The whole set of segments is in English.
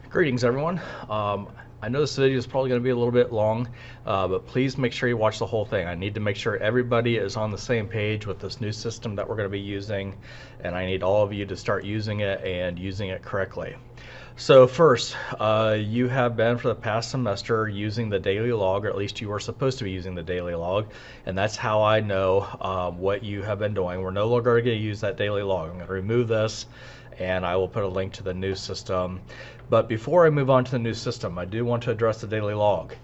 Greetings, everyone. I know this video is probably going to be a little bit long, but please make sure you watch the whole thing. I need to make sure everybody is on the same page with this new system that we're going to be using, and I need all of you to start using it and using it correctly. So first, you have been for the past semester using the daily log, or at least you were supposed to be using the daily log, and that's how I know what you have been doing. We're no longer going to use that daily log. I'm going to remove this, and I will put a link to the new system. But before I move on to the new system, I do want to address the daily log.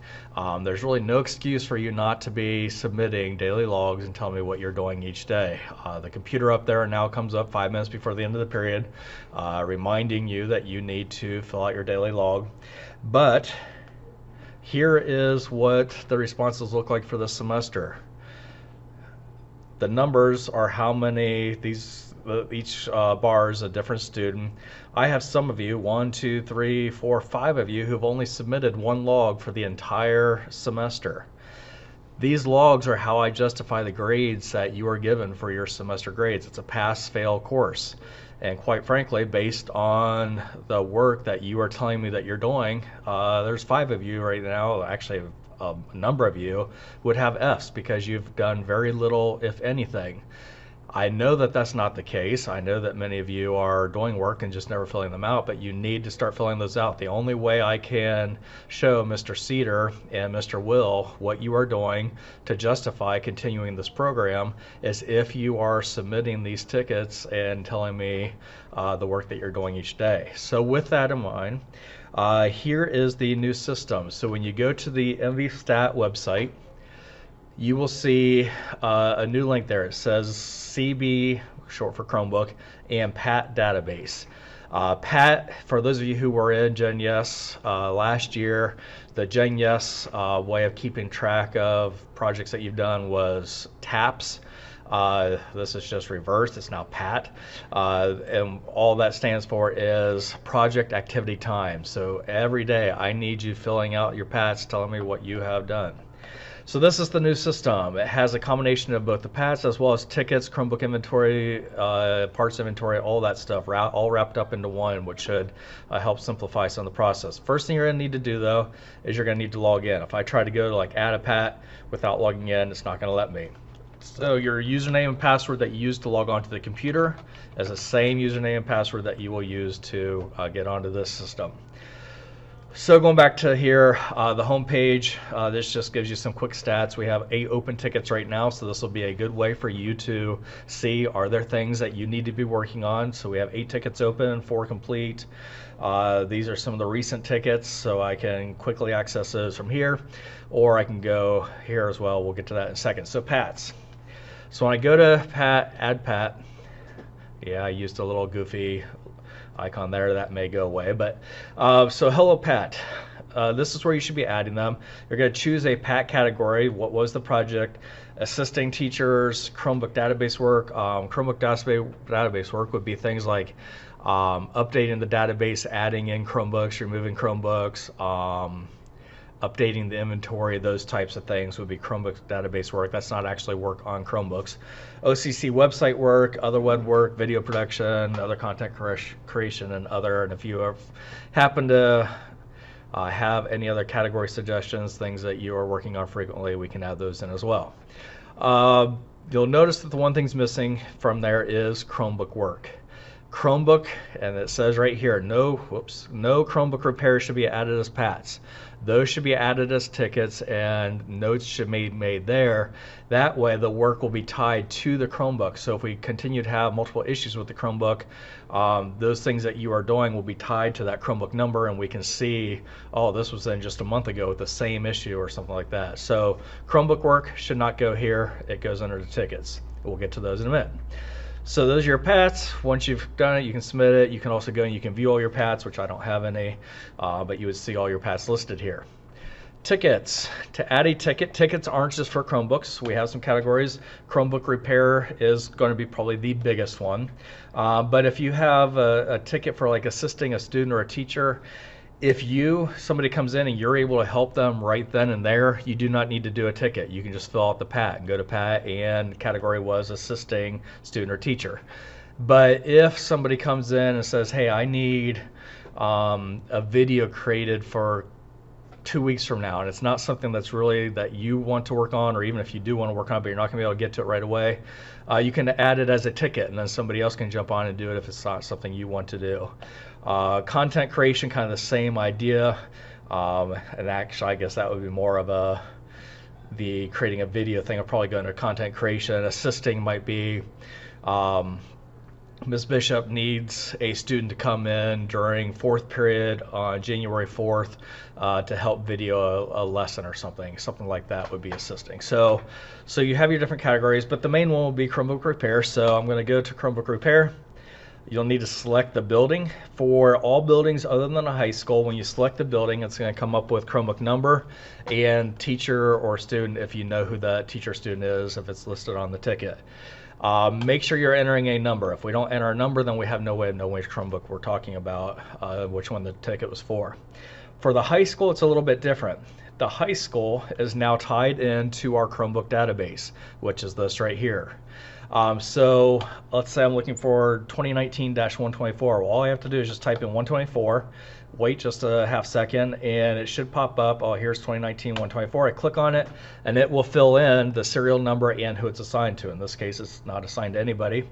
There's really no excuse for you not to be submitting daily logs and telling me what you're doing each day. The computer up there now comes up 5 minutes before the end of the period, reminding you that you need to fill out your daily log. But here is what the responses look like for this semester. The numbers are how many each bar is a different student. I have some of you, 1, 2, 3, 4, 5 of you, who've only submitted one log for the entire semester. These logs are how I justify the grades that you are given for your semester grades. It's a pass-fail course. And quite frankly, based on the work that you are telling me that you're doing, there's 5 of you right now, actually a number of you, would have Fs because you've done very little, if anything. I know that that's not the case. I know that many of you are doing work and just never filling them out, but you need to start filling those out. The only way I can show Mr. Cedar and Mr. Will what you are doing to justify continuing this program is if you are submitting these tickets and telling me the work that you're doing each day. So with that in mind, here is the new system. So when you go to the MVStat website, you will see a new link there. It says CB, short for Chromebook, and PAT database. PAT, for those of you who were in Gen Yes last year, the Gen Yes way of keeping track of projects that you've done was TAPS. This is just reversed. It's now PAT. And all that stands for is Project Activity Time. So every day I need you filling out your PATs, telling me what you have done. So this is the new system. It has a combination of both the PATs as well as tickets, Chromebook inventory, parts inventory, all that stuff, all wrapped up into one, which should help simplify some of the process. First thing you're going to need to do, though, is you're going to need to log in. If I try to go to add a PAT without logging in, it's not going to let me. So your username and password that you use to log onto the computer is the same username and password that you will use to get onto this system. So going back to here, the home page, this just gives you some quick stats. We have 8 open tickets right now, so this will be a good way for you to see, are there things that you need to be working on? So we have 8 tickets open, 4 complete. These are some of the recent tickets, so I can quickly access those from here, or I can go here as well. We'll get to that in a second. So PATs. So when I go to PAT, add PAT, yeah, I used a little goofy icon there, that may go away, but so hello PAT. This is where you should be adding them. You're going to choose a PAT category. What was the project? Assisting teachers, Chromebook database work. Chromebook database work would be things like updating the database, adding in Chromebooks, removing Chromebooks, updating the inventory, those types of things would be Chromebook database work. That's not actually work on Chromebooks. OCC website work, other web work, video production, other content creation, and other. And if you happen to have any other category suggestions, things that you are working on frequently, we can add those in as well. You'll notice that the one thing's missing from there is Chromebook work. Chromebook, and it says right here, no Chromebook repairs should be added as PATs. Those should be added as tickets, and notes should be made there. That way the work will be tied to the Chromebook. So if we continue to have multiple issues with the Chromebook, those things that you are doing will be tied to that Chromebook number, and we can see, oh, this was in just a month ago with the same issue or something like that. So Chromebook work should not go here. It goes under the tickets. We'll get to those in a minute. So those are your PATs. Once you've done it, you can submit it. You can also go and you can view all your PATs, which I don't have any, but you would see all your PATs listed here. Tickets. To add a ticket, tickets aren't just for Chromebooks. We have some categories. Chromebook repair is going to be probably the biggest one. But if you have a ticket for assisting a student or a teacher, if somebody comes in and you're able to help them right then and there, you do not need to do a ticket. You can just fill out the PAT and go to PAT, and category was assisting student or teacher. But if somebody comes in and says, hey, I need a video created for 2 weeks from now, and it's not something that's really that you want to work on, or even if you do want to work on it, but you're not going to be able to get to it right away, you can add it as a ticket, and then somebody else can jump on and do it if it's not something you want to do. Content creation, kind of the same idea, and actually I guess that would be more of the creating a video thing. I'll probably go into content creation. Assisting might be Ms. Bishop needs a student to come in during 4th period on January 4th to help video a lesson or something like that would be assisting. So you have your different categories, but the main one will be Chromebook repair. So I'm going to go to Chromebook repair. You'll need to select the building. For all buildings other than a high school, when you select the building, it's going to come up with Chromebook number and teacher or student if you know who that teacher student is, if it's listed on the ticket. Make sure you're entering a number. If we don't enter a number, then we have no way of knowing which Chromebook we're talking about, which one the ticket was for. For the high school, it's a little bit different. The high school is now tied into our Chromebook database, which is this right here. So let's say I'm looking for 2019-124. Well, all I have to do is just type in 124, wait just a half second, and it should pop up. Oh, here's 2019-124. I click on it, and it will fill in the serial number and who it's assigned to. In this case, it's not assigned to anybody.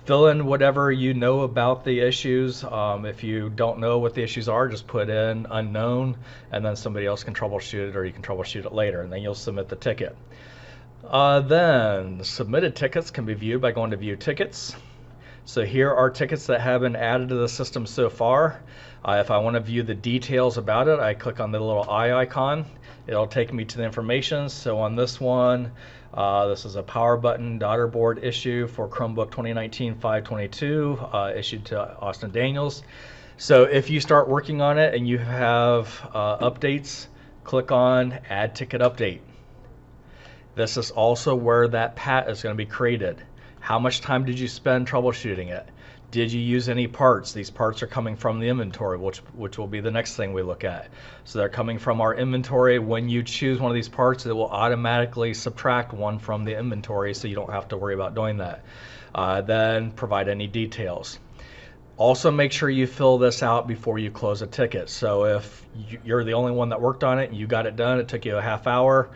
Fill in whatever you know about the issues. If you don't know what the issues are, just put in unknown, and then somebody else can troubleshoot it, or you can troubleshoot it later, and then you'll submit the ticket. Then submitted tickets can be viewed by going to View Tickets. So here are tickets that have been added to the system so far. If I want to view the details about it, I click on the little eye icon. It'll take me to the information. So on this one, this is a power button daughter board issue for Chromebook 2019-522, issued to Austin Daniels. So if you start working on it and you have updates, click on Add Ticket Update. This is also where that PAT is going to be created. How much time did you spend troubleshooting it? Did you use any parts? These parts are coming from the inventory, which will be the next thing we look at. So they're coming from our inventory. When you choose one of these parts, it will automatically subtract one from the inventory, so you don't have to worry about doing that. Then provide any details. Also make sure you fill this out before you close a ticket. So if you're the only one that worked on it and you got it done, it took you a half hour,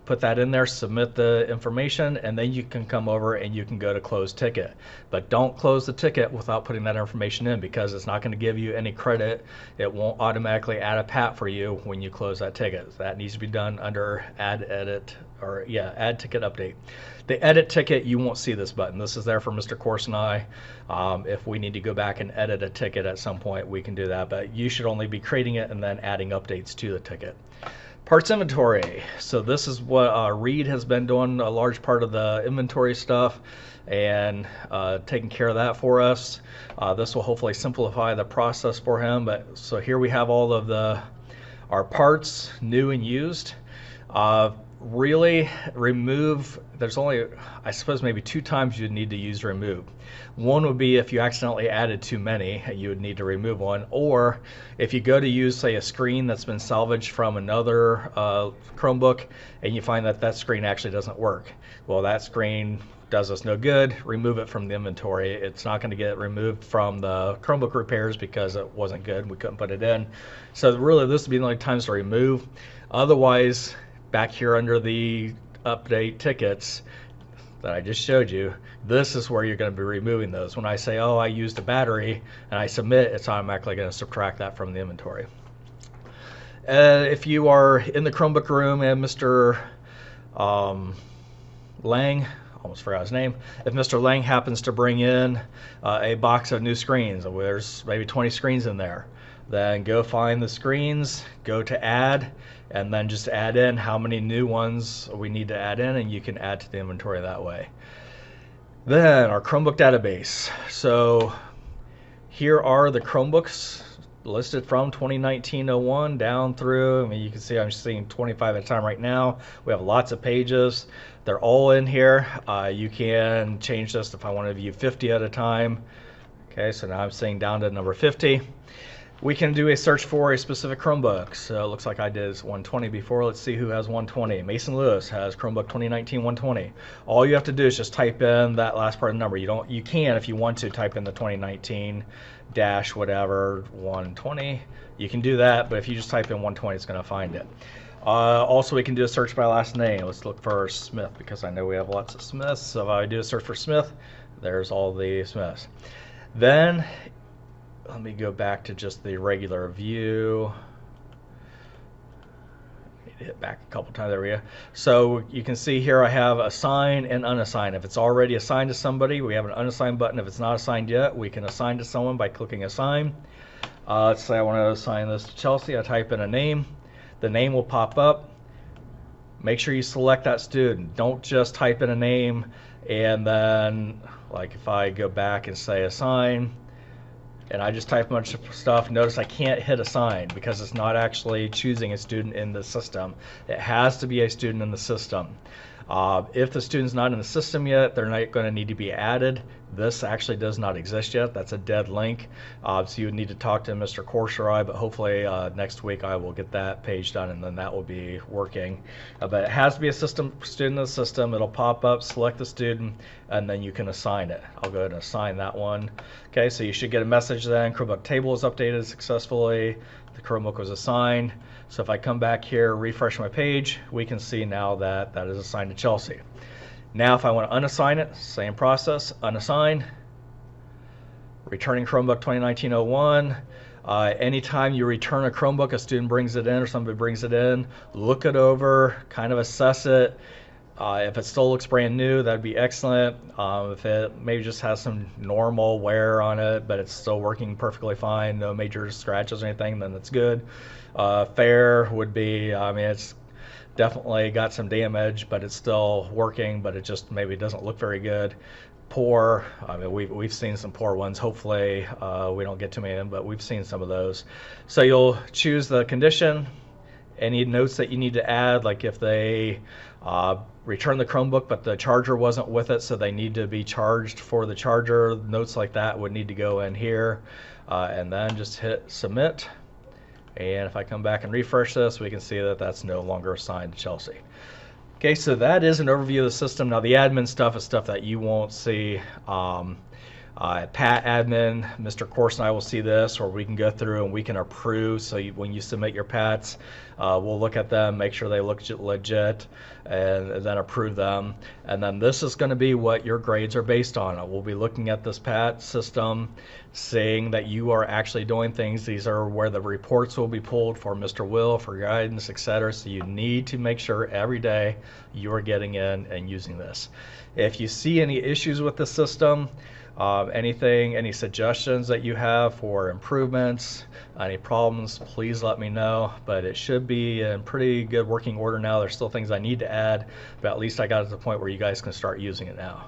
put that in there, submit the information, and then you can come over and you can go to close ticket. But don't close the ticket without putting that information in, because it's not going to give you any credit. It won't automatically add a PAT for you when you close that ticket. That needs to be done under Add Ticket Update. The Edit Ticket, you won't see this button. This is there for Mr. Course and I. If we need to go back and edit a ticket at some point, we can do that, but you should only be creating it and then adding updates to the ticket. Parts inventory. So this is what Reed has been doing a large part of the inventory stuff and taking care of that for us. This will hopefully simplify the process for him. But so here we have all of our parts, new and used. Really remove, there's only, I suppose, maybe 2 times you'd need to use remove. One would be if you accidentally added too many, you would need to remove one, or if you go to use, say, a screen that's been salvaged from another Chromebook and you find that that screen actually doesn't work. Well, that screen does us no good. Remove it from the inventory. It's not going to get removed from the Chromebook repairs because it wasn't good. We couldn't put it in. So really, this would be the only times to remove. Otherwise, back here under the update tickets that I just showed you, this is where you're going to be removing those. When I say, oh, I used a battery, and I submit, it's automatically going to subtract that from the inventory. If you are in the Chromebook room and Mr. Lang, almost forgot his name, if Mr. Lang happens to bring in a box of new screens, there's maybe 20 screens in there, then go find the screens, go to add, and then just add in how many new ones we need to add in, and you can add to the inventory that way. Then our Chromebook database. So here are the Chromebooks listed from 2019-01 down through, I mean, you can see I'm seeing 25 at a time right now. We have lots of pages. They're all in here. You can change this if I want to view 50 at a time. Okay, so now I'm seeing down to number 50. We can do a search for a specific Chromebook. So it looks like I did 120 before. Let's see who has 120. Mason Lewis has Chromebook 2019 120. All you have to do is just type in that last part of the number. You can, if you want to, type in the 2019 dash whatever 120. You can do that, but if you just type in 120, it's going to find it. Also, we can do a search by last name. Let's look for Smith, because I know we have lots of Smiths. So if I do a search for Smith, there's all the Smiths. Then let me go back to just the regular view. Hit back a couple times. There we go. So you can see here I have assign and unassign. If it's already assigned to somebody, we have an unassigned button. If it's not assigned yet, we can assign to someone by clicking assign. Let's say I want to assign this to Chelsea. I type in a name. The name will pop up. Make sure you select that student. Don't just type in a name and then, like if I go back and say assign, and I just type a bunch of stuff, notice I can't hit assign because it's not actually choosing a student in the system. It has to be a student in the system. If the student's not in the system yet, they're not going to need to be added. This actually does not exist yet. That's a dead link. So you would need to talk to Mr. Corserai, but hopefully next week I will get that page done and then that will be working. But it has to be a student in the system. It'll pop up, select the student, and then you can assign it. I'll go ahead and assign that one. Okay, so you should get a message then. Chromebook table is updated successfully. The Chromebook was assigned. So if I come back here, refresh my page, we can see now that that is assigned to Chelsea. Now if I want to unassign it, same process, unassign, returning Chromebook 2019-01. Anytime you return a Chromebook, a student brings it in or somebody brings it in, look it over, kind of assess it. If it still looks brand new, that'd be excellent. If it maybe just has some normal wear on it, but it's still working perfectly fine, no major scratches or anything, then that's good. Fair would be, I mean, it's definitely got some damage, but it's still working, but it just maybe doesn't look very good. Poor, I mean, we've seen some poor ones. Hopefully we don't get too many of them, but we've seen some of those. So you'll choose the condition, any notes that you need to add, like if they return the Chromebook but the charger wasn't with it, so they need to be charged for the charger, notes like that would need to go in here, and then just hit submit. And if I come back and refresh this, we can see that that's no longer assigned to Chelsea. Okay, so that is an overview of the system. Now the admin stuff is stuff that you won't see. Pat admin, Mr. Course and I will see this, or we can go through and we can approve. So when you submit your PATs, we'll look at them, make sure they look legit, and then approve them. And then this is going to be what your grades are based on. We'll be looking at this PAT system, saying that you are actually doing things. These are where the reports will be pulled for Mr. Will, for guidance, etc. So you need to make sure every day you are getting in and using this. If you see any issues with the system, any suggestions that you have for improvements, any problems, please let me know. But it should be in pretty good working order now. There's still things I need to add, but at least I got to the point where you guys can start using it now.